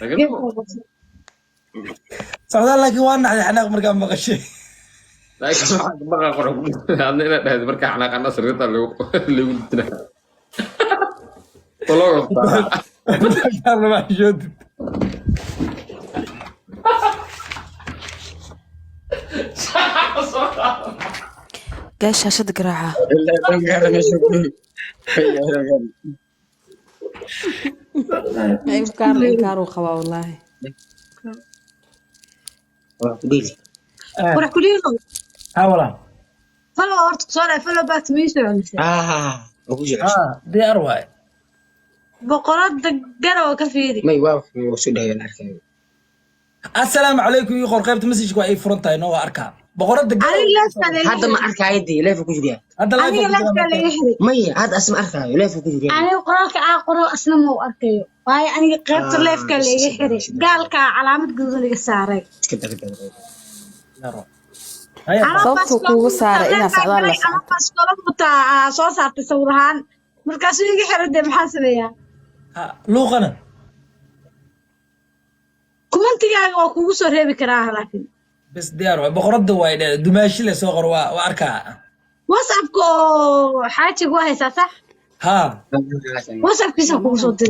لكن socdaal laakiin waa naxday xanaaq markaa maqashay واحد بقى قرب عندنا ده بركة على قناة سريرة اللي قلتنا والله قصة Dagaalna waa xishoodid قاي شاشة قراعة لا قاعد مشغول إنكار إنكار وخوا والله ديلي وراح كليهم haa walaa فلو أرتك صار فلو بات ميسو عنسى ugu jira diyaar waaye بقرات دقرة وكفيري may waa soo dhaayaan arkay assalaamu calaykum iyo qor qaybta message-ka waa ay furan tahay noo waa arkaa boqorada أنا لا أسأل hadda ma arkaydi leef ku jira hadda أنا لا أسأل يحري may hadda asma arkayo leef ku jira أنا قرأك قرأ أصلا مو أركيو وهي أنا قرأت الليف كان لي يحري قال علامة جوجل اللي ساري sababtuu kuugu saaray inaad socdaal la socoto. أنا بس قلت بتاع صوص تصورهان مركز يحري ده محاسبة يا luuqana كمان تيجي وكوكو سوري بكراه لكن bes diyaar waaye boqorada waa ay dumaashi la soo qor waa arkaa واتسابكو حاجة كويسة صح؟ haa واتساب كيسا كوكو صوتيا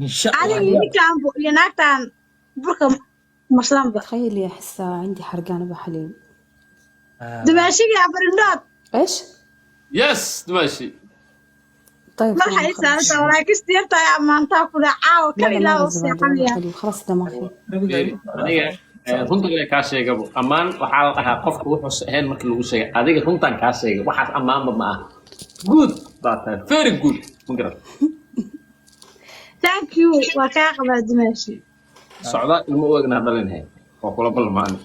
insha أنا allah اللي كان يناكتان بركة مسلم بقى تخيل يا حسا عندي حرقان أبو حليم. دماشي يا برندات إيش؟ يس ماشي طيب ما حيسأل ترى كستيرتا يا ما تاكل عاو كلا وسيحنيا خلاص ده ما في. aniga runta inay kaa sheegabo ammaan waxaa la dhahaa qofka wuxuu ahayn markii lagu sheegay adiga runtan kaa sheegay waxaas ammaanba ma aha good baa tahay very good ma garan ثانك يو وكاقبة دماشي socda ilmo u egnaa dhalinhay waa kula balmaani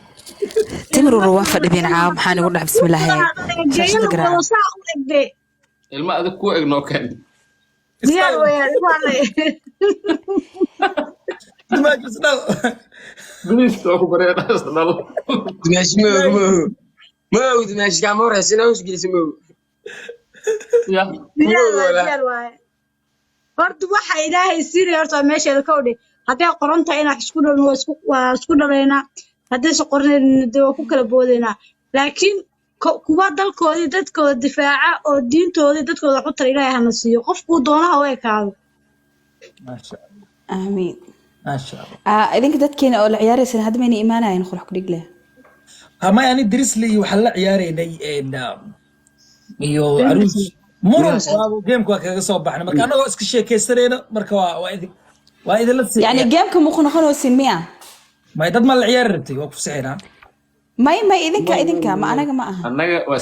تمر الروافة دبين عام حاني ولا بسم الله هاي شاشة قراعة. ilmo adig ku egnoo keen ديال ويا والله dumaashi isdhal guniista waa ku bareedhaas dhalo dimash ma dimash ka moreysina us gilisa ma ya ديال واي horta waxa ilaahay siiri horta meesha ka odhi haday qoronta inaad isku dhalno waa isku dhaleena haday soo qorneen doo ku kala boodena laakiin kuwa dalkoodii dadkooda difaaca oo diintoodii dadkooda xutar ilaahay hana siiyo qofku doonaha way kaado maasha allah آمين. maasha allah إذا كنت تكين أو العيار سنة هذا ماني إيمانها ينخرج كل له. hama yani drisley waxaa la ciyaaraynay iyo caruus muran gameku waa kaga soo baxnay marka anagoo iska sheekaysanayno marka waa idinla sii يعني جيم كم مخنا خلوا سنمية. may dad ma la ciyaari rabtay waa ku sixinaa ما إذن كا ما أنا جماعة. annaga waa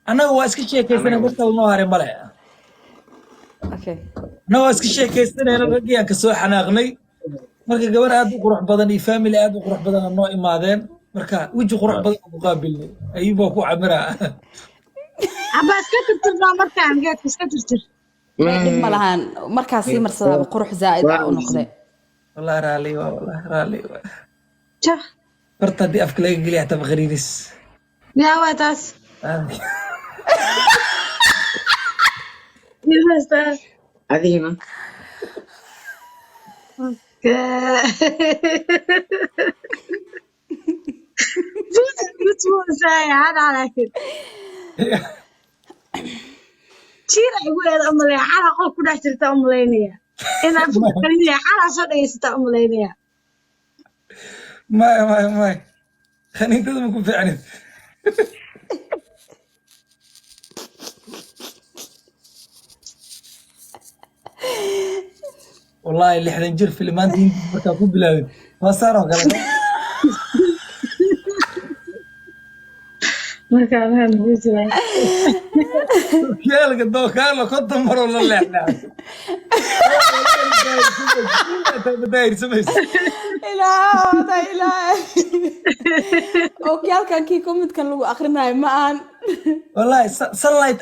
annaga waa iska sheekaysanay dadka noo haray male أوكي. annaga waa iska sheekaysanayna raggii aan kasoo xanaaqnay marka gabar aad u qurux badan iyo family aad u qurux badan noo imaadeen marka weji qurux badan ku qaabilnay ayuba ku camira abaas ka tirtirnaa markaan geedka iska tirtir ما لهان مركز مرسى بقروح زائد أو نقطة. wallahi raali waa wallahi raali waa jah horta haddii afka laga geliya hataa maqariiris yaa waa taas Yemezler. adigina Lütfen hadi hareket. Jiira igu eed umaleeya xala qof ku dhex jirta umaleynaya inaad kaliya xala soo dhageysata umaleynaya may khaniintada ma ku fiicnin wallahi 60 jir filmaantii markaa ku bilaabay waa saaroo kale markaan aan buujiray kiyaalka dookaalo konton maroo la leexleexay لا أوكي كان كي كومنت كان لو آخرنا ما أن والله sunlight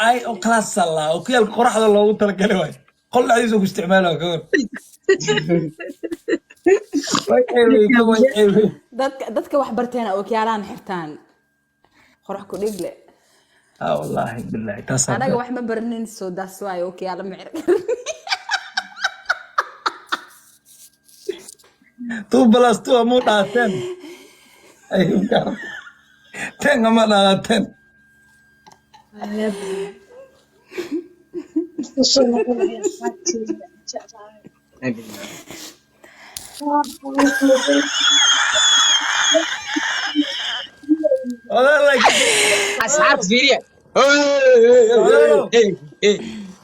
ay oo class sala oo kiyaalka qoraxda loogu talagalay way qol dhexdiisa ku isticmaalo kawan dadka wax barteen oo kiyaalaan xirtaan qorax ku dhigle wallahi billahi taas anaga wax ma baranin soo daas waay oo kiyaala micir تو بلاس تو مو داتن ايوه تن ما داتن والله لا أصحاب فيريا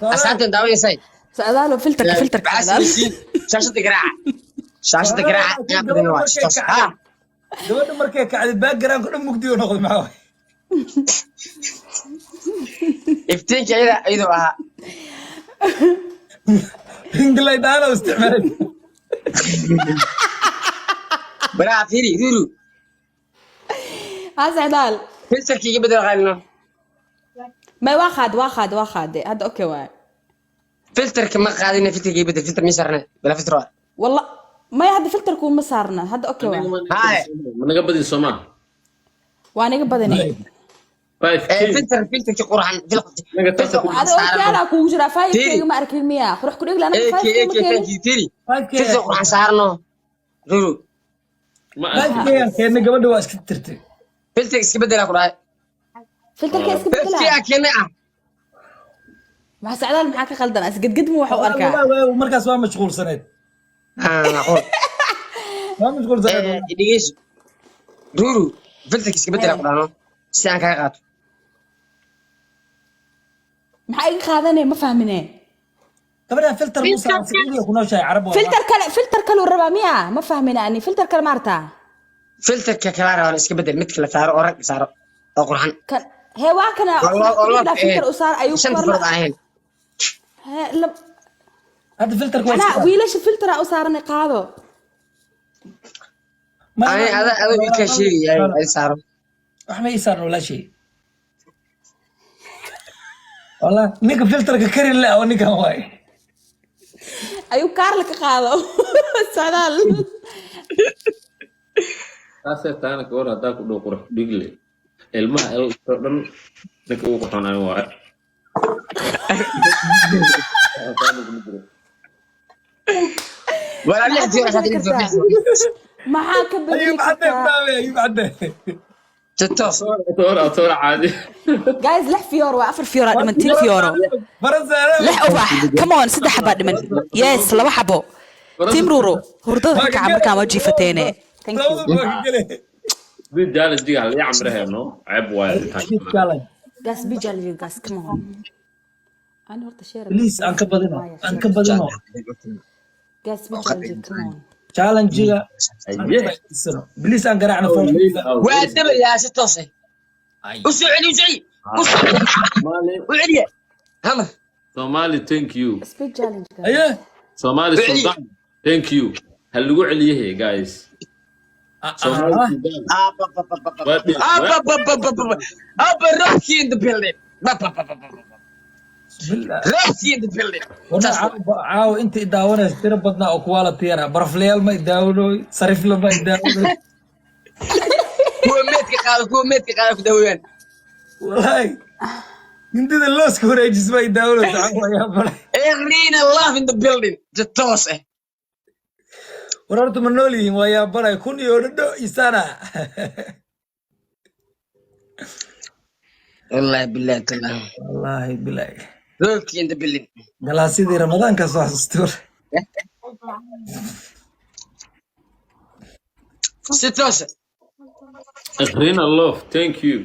أصحاب داوي ساي سعدالو فلترك بعس سعدالو يسين شاشة قراعة يا بدنا واش ها gabadha markay kacday background dhan mugdi uu noqday maxaa waay افتين كذا أيضا ها ring light aan oo isticmaalay برا فيري دورو ها سعدال فلتر كي بدل غالنا ما واخد هذا اوكي واي فلتر كما قاعدين فلتر كي بدل فلتر ميسرنا بلا فلتر والله ما هذا فلتر كون ما صارنا هذا اوكي واي هاي من قبل الصومال وانا قبضني 5K فلتر كي قرحان فلتر هذا اوكي انا كو جرا فايك ما اركي ميا روح كو دغلا انا فايك كي تيري فلتر قرحان صارنا دورو keena gabadha waa iska tirtay فلتر اسك بدل اقرا فلتر كيس فلتر كبدلا كينا ما سعدال maxaa ka khaldan as gad muu wax u arkaa markaas waa mashquulsaneed معقول waa mashquulsaneed دقيقة دورو فلتر اسك بدل اقرا سان كا قاto maxaa iga qaadanay ma fahminee gabadha filter musa saciidiga ku nooshahay carab waa فلتر كله ربع مية ما فاهمين يعني فلتر كله مارتا فلتر ككلارا وانا اسك بدل مثل صار ورق صار قرحان كان هي واكنا والله فلتر أصار أيوة شنت فرض عين hadda filterka waa أنا ويلاش فلتر أصار نقاضه هذا بيك شيء يعني صار wax ma iisaan wala shay والله ninka filterka kari la oo ninkan waay أيوة كارلك قاضه سعدال taasee taana ka war haddaa ku dhow qurux dhigle ilmaha el dhan ninka ugu qoxonayo waaye ولا لي حد يروح maxaa ka ayuu cadde fahmay ayuu cadde تتوس toor caadi guys لح فيورو وافر فيورو دمنتين فيورو barasaare لح أوبح كمان سد حبة دمن يس لو حبو تمرورو هردو كعب مركان وجي فتينه thank you did jaalis diga hal ii camrahayno ceeb waaye guys بيجال you guys come on أنا هرت شير please aan ka badino guys بيجال come on challenge-ga please aan garaacno وادب يا ستوسي وسعلي وزعي وعلي هم Somali thank you speed challenge guys aye Somali Sudan thank you hal lagu celiyahay guys Somali Sudan اب روحي in the building روحي in the building caawo inta i daawanaysa tiro badnaa oo quality yara baraflayaal ma i daawanoy sarifla ma i daawanoy كو ميتك قالوا كدويان wallahi hindida looska wareejis ma i daawanaysa ayaa balay اغنينا الله in the building تتوسه warartu ma nool yihiin waa yaa balay kun iyo dhadho isana والله بالله كلام wallahi bilay روحي in the building galaasidii ramadaanka soo xasuusto ستوسه Rina love thank you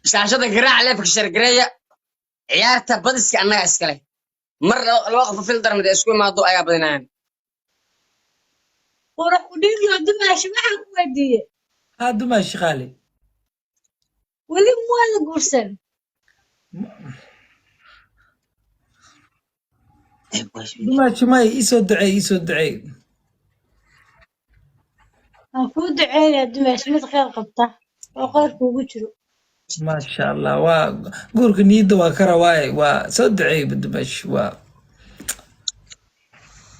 شاشة قراءة عليه في الشرقية عيارته بدس كأنها اسكالي مرة الوقف في الدرم دي اسكول ما ضوء يا بدنان وراح وديك دماش ما ودي هادو ماشي خالي ولي مو قرسن ماشي ما يسو دعي أفود عيني دماش ما تخيل قبطة وقالك وجرو ما شاء الله قولك نيد وكرواي وسو دعي بدمش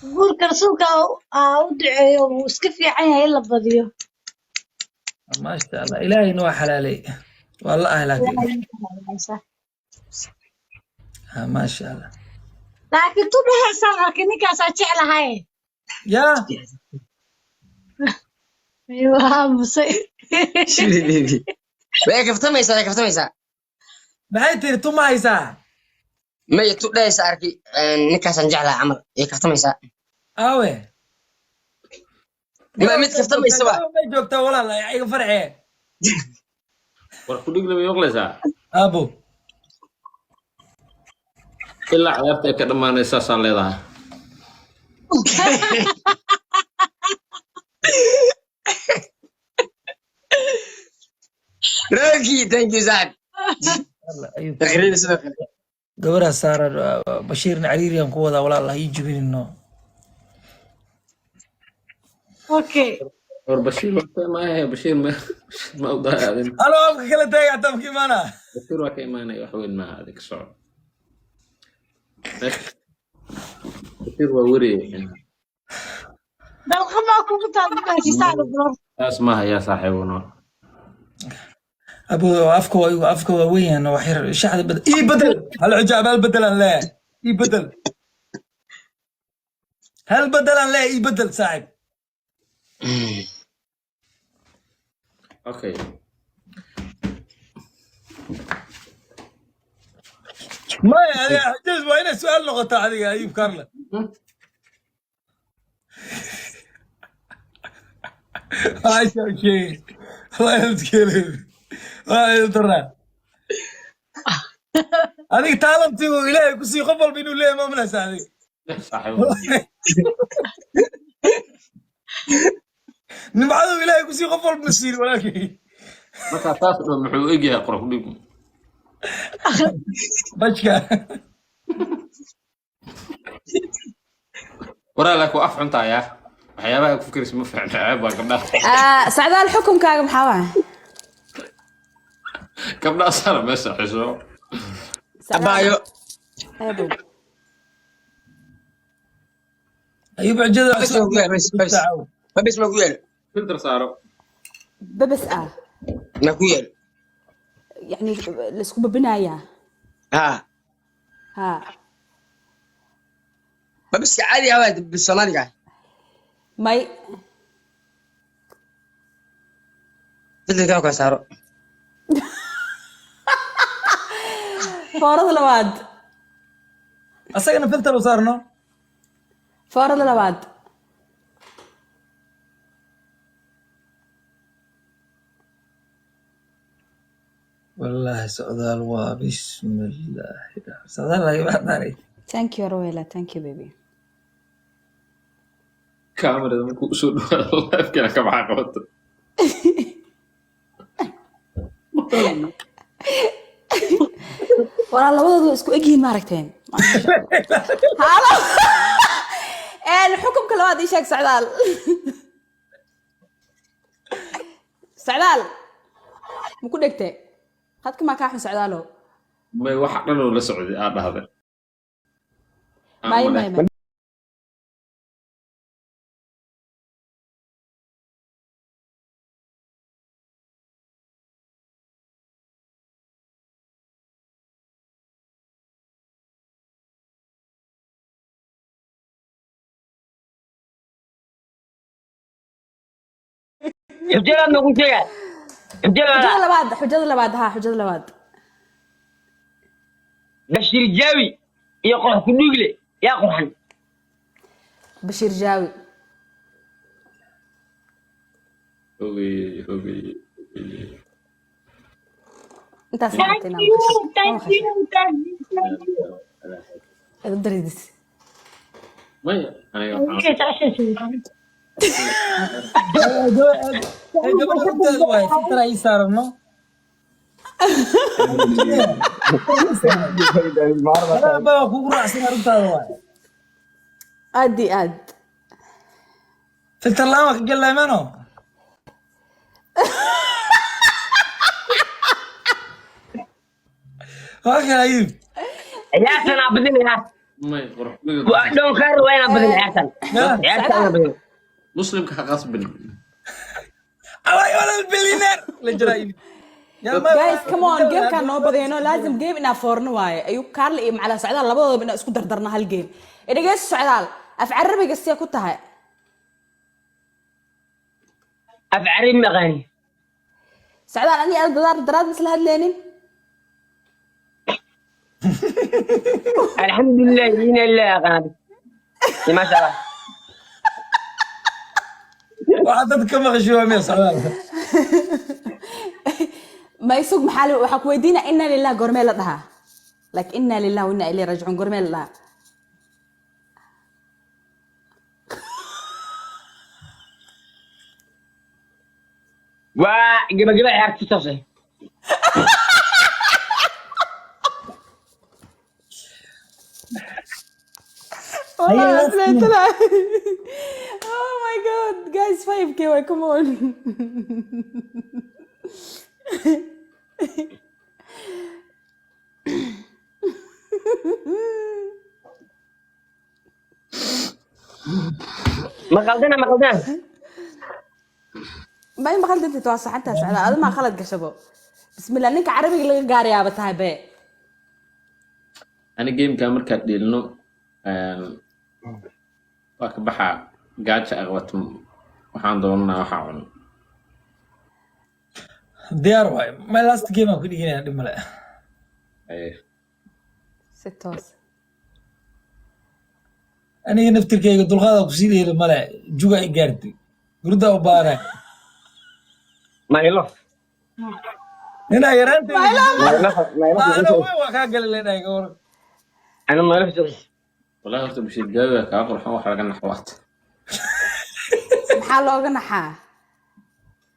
guurka rasuulka u duceeyo wuu iska fiican yahay in la badiyo ما شاء الله إلهي نوع حلالي والله أهلك ما شاء الله laakiin tu dhehaysan arkin ninkaasaa jeclahay يا waa musay way kaftamaysaa maxay tiri tuma haysaa maya tu dhehaysa arki ninkaasaan jeclahay camal way kaftamaysaa aawe ma mid kaftamaysa ba may joogtaa walaal iga farxee war ku dhigna ma yoqlaysaa abo ilaa ciyaarta ay ka dhammaanaysa saasaan leedahay Rogi, thank you Zad. تقريبا صدق. gabadha saaran bashiirna cariiriyan ku wadaa walaal ha ii jubinino okay war bashiir ma ahe bashiir ma u daadin halo afka kala taagay hataa maka imaana bashiir waa ka imaanaya wax weyn maaha adig soco bashiir waa wareey dalqamaa kugu taagaysaa taas maaha yaa saaxiibuna abo afka waa weyn wax yar shacda badal ii badal hal xujaab hal badalan lee ii badal hal badalan lee ii badal saaxib okay maya adiga xujaas waa inay su-aal noqotaa adiga ayub karla عايشة شيء الله يذكره الله يذكره هذيك تعلمتي وإلهي كسي قبل بينه ليه ما منها هذيك صحيح نبعده إلهي كسي قبل بنصير ولكن marka taas oo muxuu eegaya qorof dhig بشكا waraa la ku af cuntaaya waxyaabaha ku fikiraysa ma fiicna ceeb waa gabdhaha sacdaal xukunkaaga maxaa waay gabdhaha sara meesha xiso Abayo. أيوب عجزة بس ما قول. filter saaro babas ah ما قول. yani laisku babinayaa ها. بس عادي عواد بالصومالي قاعد. may تدري كم كسر. foorada labaad أصلا فلتر وصارنا foorada labaad والله سؤال وبسم الله سؤال الله يبعد عليك thank you Rowella thank you baby kaamirada markuu soo dhawaado live-kana ka baxaa qabato walaa labadoodu waa isku egyihiin ma aragteen halo xukunka labaad ii sheeg sacdaal sacdaal ma ku dhegtay hadka maa kaa xun sacdaalo may wax dhan oo la socday aa dhahday may الجلاد نقول شيء. الجلاد. xujada labaad haa xujada labaad بشير الجاوي يقرأ كنوجلي يا قرحن. bashiir jaawi hogey intaas daridis maya aniga waxaan فلتر أي صارنا بابا كوكو رأسنا ربطة aad iyo aad فلتر لا ما قال لا منو اوكي ايوب يا سنة بدني ها. ما يقرح دون خير وين بدل عيالتان عيالتان انا بدل مسلم كغصب الله ولا البليونير لجرايد يا ما guys come on game kan noo badayno laazim game ina foorno waaye ayuu Karl iyo macala Socdaal labadooda ina isku dardarna hal game idhageys Socdaal af Carabiga si ku tahay af Carabi maqani Socdaal ani aad daraad misla hadleenin alxamdulillah ina ilaa qanaad ma sha Allah waxaad ka maqashay ma Socdaal ما يسوق محل وحك ويدينا إنا لله قرمي لها لك إنا لله وإنا إليه راجعون قرمي لها وجب عيارتي تصل Oh my god guys 5k come on ما قلدنا ما خلت انت توصح انت سعد هذا ما خلت قشبه بسم الله انك عربي اللي قاري يا بتاع بي انا جيم كامر كديلنو واك بخا جاجا اغوت waxaan doonaa waxa cun diyaar waay my last game ku dhiganaa dhib male ستوس aniga naftirkeyga dulqaada ku sideeyo male juga ay gaartay gurda u baaray ما يلف nina yaraantay ما يلف ana waa ka galay gor انا ما يلف والله horta bishii gaaga ka qurxan wax laga naxwaat maxaa looga naxaa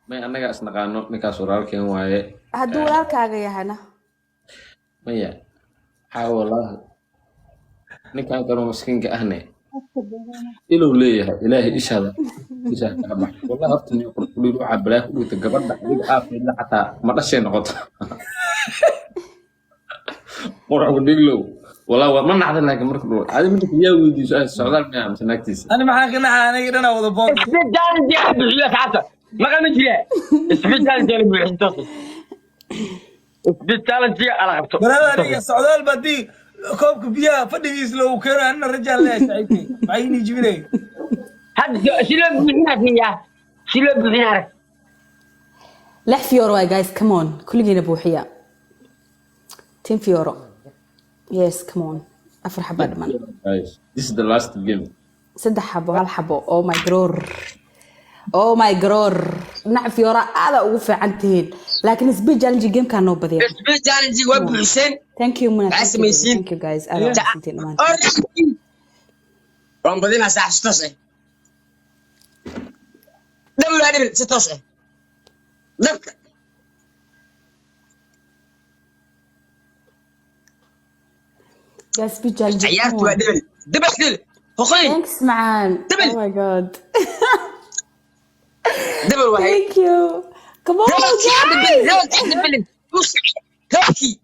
may anaga isnaqaano ninkaas walaalkeen waaye hadduu walaalkaaga yahana maya wallahi ninkan karo miskiinka ahne inuu leeyahay ilaahay ishada ka bax wallahi horta nin qurxuliyo waxa balaa ku dhigta gabadha adiga aafeed la xataa ma dhashay noqoto qurxu dhiglo والله ما نعرف لك مركب هذا من يا ودي سؤال ما مسناكتيس انا ما حاجه انا قدنا ودا بوك اسبيتال دي بحيله حتى ما قال مجري اسبيتال دي بحيله تصل اسبيتال دي على قبطه بلا سعودال بدي كوبك بيا فديس لو كان انا رجال لا شايفي عيني جبري هاد شيلو بحنا فيها شيلو بحنا لح فيورو يا جايز كمون كل جينا بوحيا تيم فيورو Yes, come on. أفرح بعد ما. Guys, this is the last game. صدق حبوا هالحبوا. Oh my god. نعرف يورا هذا وقف عندهن. لكن سبيد جالنجي جيم كان نو بديع. سبيد جالنجي وب حسين. Thank you منى. Thank you guys. أنا سنتين مان. رام بدينا ساعة 16. دبل هذي 16. لك. يا سبيد جالنجي. عيارتي دبل. فخين. Thanks معان. دبل. Oh my god. دبل واحد. Thank you. Come on guys. روكي.